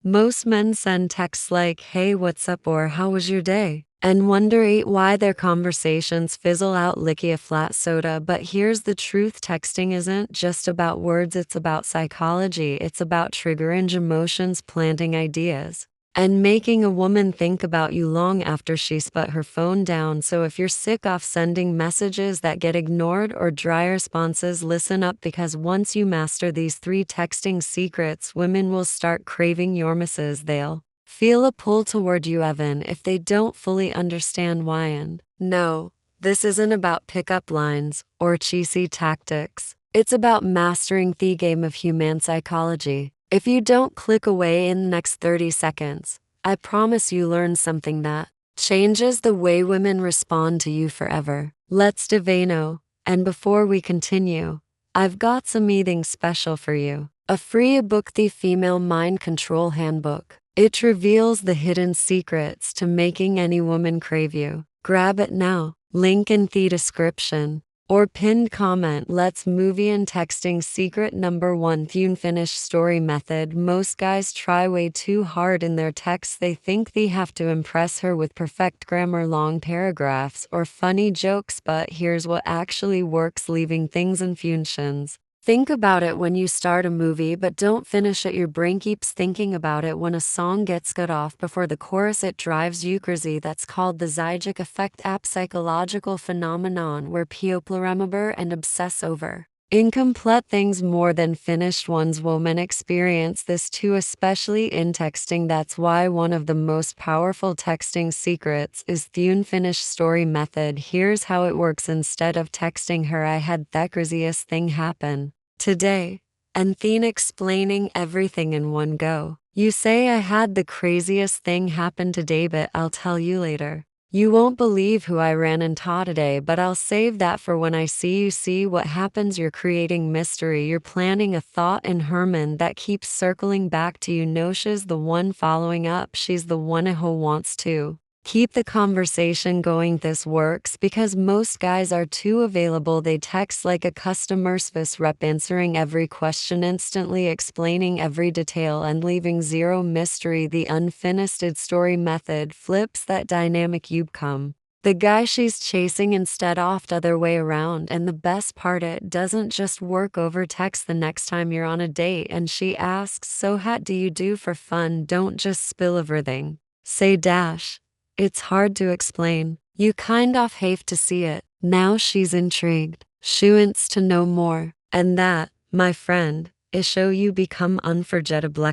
Most men send texts like, "Hey, what's up?" or "How was your day?" and wonder why their conversations fizzle out like a flat soda. But here's the truth: texting isn't just about words, it's about psychology. It's about triggering emotions, planting ideas, and making a woman think about you long after she's put her phone down. So if you're sick of sending messages that get ignored or dry responses, listen up, because once you master these 3 texting secrets, women will start craving your misses. They'll feel a pull toward you even if they don't fully understand why. And no, this isn't about pickup lines or cheesy tactics. It's about mastering the game of human psychology. If you don't click away in the next 30 seconds, I promise you learn something that changes the way women respond to you forever. Let's divino. And before we continue, I've got something special for you. A free ebook, The Female Mind Control Handbook. It reveals the hidden secrets to making any woman crave you. Grab it now. Link in the description or pinned comment. Let's move in. Texting secret number 1: the unfinished story method. Most guys try way too hard in their texts. They think they have to impress her with perfect grammar, long paragraphs, or funny jokes, but here's what actually works: leaving things in functions. Think about it when you start a movie but don't finish it. Your brain keeps thinking about it. When a song gets cut off before the chorus, it drives you crazy. That's called the Zygonic effect, a psychological phenomenon where people remember and obsess over incomplete things more than finished ones. Women experience this too, especially in texting. That's why one of the most powerful texting secrets is the unfinished story method. Here's how it works. Instead of texting her, "I had the craziest thing happen today," and then explaining everything in one go, you say, "I had the craziest thing happen today, but I'll tell you later. You won't believe who I ran into today, but I'll save that for when I see you." See what happens? You're creating mystery. You're planting a thought in her mind that keeps circling back to you. No, she's the one following up. She's the one who wants to keep the conversation going. This works because most guys are too available. They text like a customer service rep, answering every question instantly, explaining every detail, and leaving zero mystery. The unfinished story method flips that dynamic. You become the guy she's chasing instead of the other way around. And the best part, it doesn't just work over text. The next time you're on a date and she asks, "So what do you do for fun?" don't just spill everything. Say dash. It's hard to explain. You kind of have to see it. Now she's intrigued. She wants to know more. And that, my friend, is how you become unforgettable.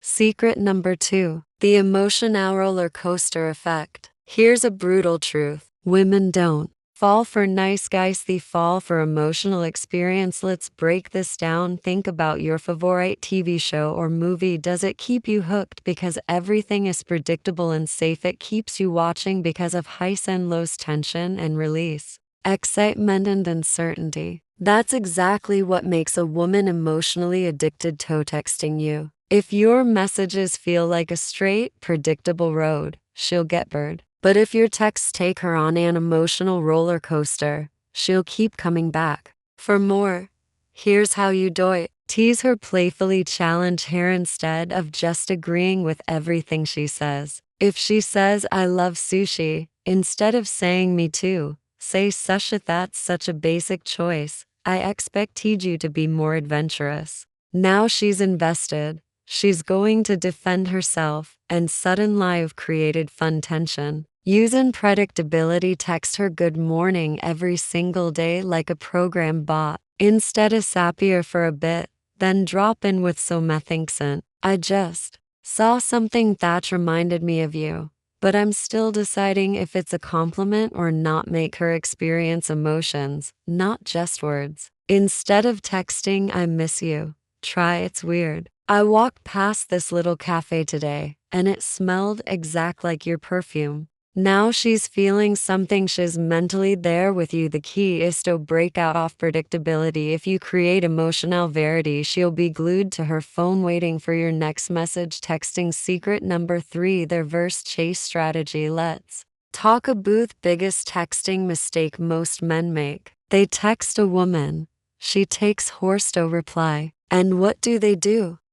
Secret number 2: the emotional roller coaster effect. Here's a brutal truth: women don't fall for nice guys, they fall for emotional experience. Let's break this down. Think about your favorite TV show or movie. Does it keep you hooked because everything is predictable and safe? It keeps you watching because of highs and lows, tension and release, excitement and uncertainty. That's exactly what makes a woman emotionally addicted to texting you. If your messages feel like a straight, predictable road, she'll get bored. But if your texts take her on an emotional roller coaster, she'll keep coming back for more. Here's how you do it: tease her playfully, challenge her instead of just agreeing with everything she says. If she says, "I love sushi," instead of saying "me too," say, "Susha, that's such a basic choice. I expected you to be more adventurous." Now she's invested. She's going to defend herself, and suddenly you've created fun tension. Using predictability, text her "good morning" every single day like a program bot. Instead of sappier for a bit, then drop in with "So methinksant, I just saw something that reminded me of you, but I'm still deciding if it's a compliment or not." Make her experience emotions, not just words. Instead of texting "I miss you," try "It's weird. I walked past this little cafe today, and it smelled exact like your perfume." Now she's feeling something. She's mentally there with you. The key is to break out of predictability. If you create emotional variety, she'll be glued to her phone waiting for your next message. Texting secret number 3: the reverse chase strategy. Let's talk about biggest texting mistake most men make. They text a woman. She takes horse to reply. And what do?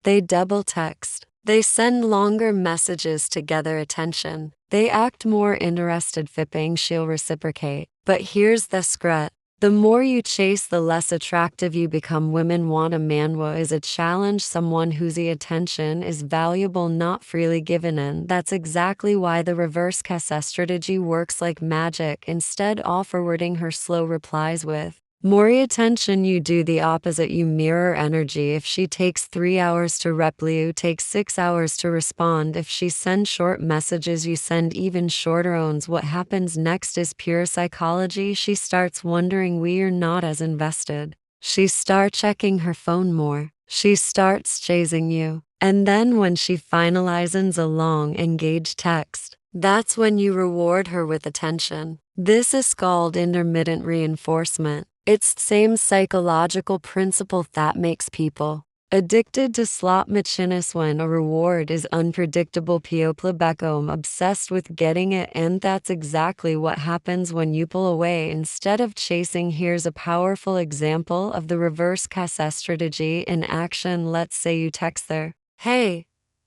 They double text. They send longer messages to gather attention. They act more interested, fipping she'll reciprocate. But here's the scrut. The more you chase, the less attractive you become. Women want a man who is a challenge, someone whose attention is valuable, not freely given. And that's exactly why the reverse case strategy works like magic. Instead of forwarding her slow replies with more attention, you do the opposite. You mirror energy. If she takes 3 hours to reply, you take 6 hours to respond. If she sends short messages, you send even shorter ones. What happens next is pure psychology. She starts wondering why you're not as invested. She starts checking her phone more. She starts chasing you. And then when she finalizes a long, engaged text, that's when you reward her with attention. This is called intermittent reinforcement. It's the same psychological principle that makes people addicted to slot machines. When a reward is unpredictable, people become obsessed with getting it, and that's exactly what happens when you pull away instead of chasing. Here's a powerful example of the reverse case strategy in action. Let's say you text her, "Hey,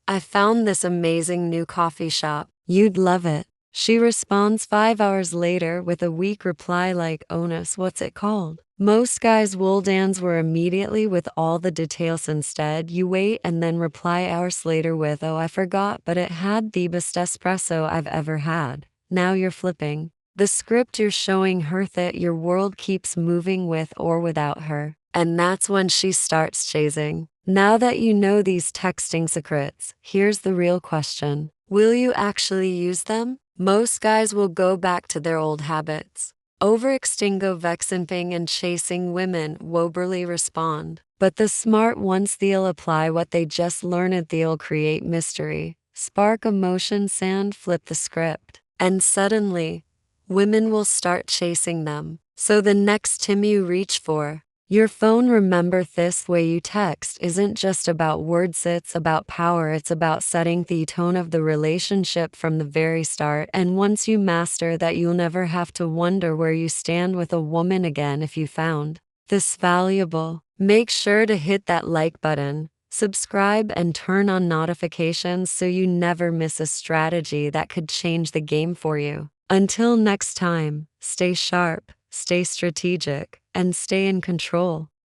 I found this amazing new coffee shop. You'd love it." She responds 5 hours later with a weak reply like, "Onus, what's it called?" Most guys will dance were immediately with all the details. Instead, you wait and then reply hours later with, "Oh, I forgot, but it had the best espresso I've ever had." Now you're flipping the script. You're showing her that your world keeps moving with or without her. And that's when she starts chasing. Now that you know these texting secrets, here's the real question. Will you actually use them? Most guys will go back to their old habits. Overextingo veximping and chasing women woefully respond. But the smart ones, they'll apply what they just learned. They'll create mystery, spark emotion, and flip the script. And suddenly, women will start chasing them. So the next time you reach for your phone, remember this: way you text isn't just about words, it's about power. It's about setting the tone of the relationship from the very start. And once you master that, you'll never have to wonder where you stand with a woman again. If you found this valuable, make sure to hit that like button, subscribe, and turn on notifications so you never miss a strategy that could change the game for you. Until next time, stay sharp, stay strategic, and stay in control.